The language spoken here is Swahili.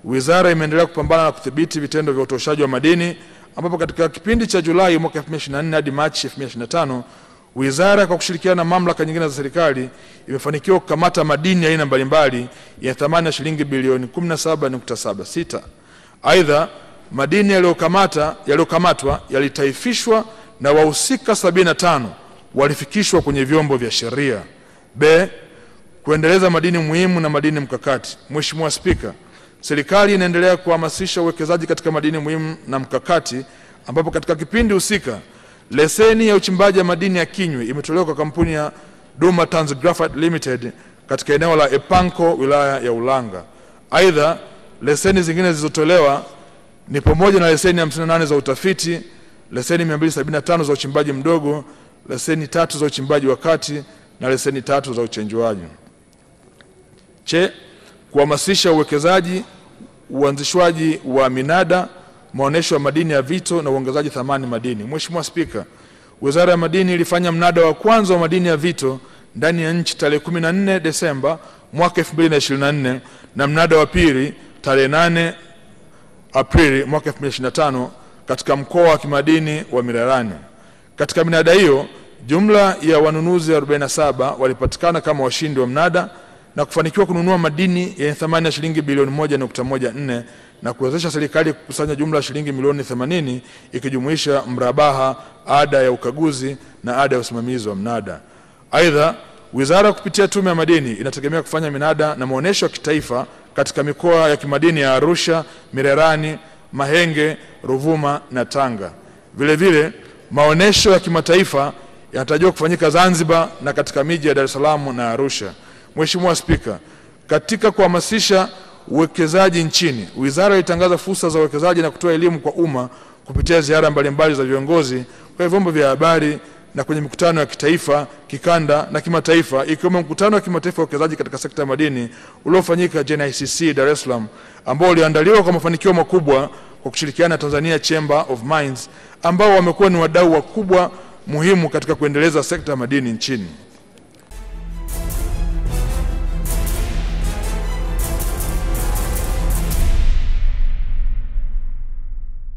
wizara imeendelea kupambana na kudhibiti vitendo vya utoshaji wa madini, ambapo katika kipindi cha Julai mwaka 2024 hadi Machi 2025 wizara kwa kushirikiana na mamlaka nyingine za serikali imefanikiwa kukamata madini ya aina mbalimbali ya thamani ya shilingi bilioni 17.76. Aidha, madini yaliyokamatwa yalitaifishwa na wahusika 75 walifikishwa kwenye vyombo vya sheria. Kuendeleza madini muhimu na madini mkakati. Mheshimiwa Spika, serikali inaendelea kuhamasisha uwekezaji katika madini muhimu na mkakati, ambapo katika kipindi husika leseni ya uchimbaji wa madini ya Kinywi imetolewa kwa kampuni ya Duma Tanz Graphite Limited katika eneo la Epanko, wilaya ya Ulanga. Aidha, leseni zingine zilizotolewa ni pamoja na leseni 58 za utafiti, leseni 275 za uchimbaji mdogo, leseni 3 za uchimbaji wa kati na leseni 3 za uchenjuaji. Kuhamasisha uwekezaji, uanzishwaji wa minada, maonesho ya madini ya vito na uongezaji thamani madini. Mheshimiwa Spika, Wizara ya Madini ilifanya mnada wa kwanza wa madini ya vito ndani ya nchi tarehe 14 Desemba mwaka 2024 na mnada wa pili tarehe 8 Aprili mwaka 2025 katika mkoa wa kimadini wa Mirerani. Katika minada hiyo, jumla ya wanunuzi 47 walipatikana kama washindi wa mnada na kufanikiwa kununua madini yenye thamani ya shilingi bilioni 1.14 na kuwezesha serikali kukusanya jumla ya shilingi milioni 80 ikijumuisha mrabaha, ada ya ukaguzi na ada ya usimamizi wa mnada. Aidha, wizara kupitia Tume ya Madini inategemea kufanya minada na maonesho ya kitaifa katika mikoa ya kimadini ya Arusha, Mirerani, Mahenge, Ruvuma na Tanga. Vile vile, maonesho ya kimataifa yanatarajiwa kufanyika Zanzibar na katika miji ya Dar es Salaam na Arusha. Mheshimiwa Spika, katika kuhamasisha uwekezaji nchini, wizara ilitangaza fursa za uwekezaji na kutoa elimu kwa umma kupitia ziara mbalimbali za viongozi kwa vyombo vya habari na kwenye mikutano ya kitaifa, kikanda na kimataifa, ikiwemo mkutano wa kimataifa wa uwekezaji katika sekta ya madini uliofanyika JNICC Dar es Salaam, ambao uliandaliwa kwa mafanikio makubwa kwa kushirikiana na Tanzania Chamber of Mines, ambao wamekuwa ni wadau wakubwa muhimu katika kuendeleza sekta ya madini nchini.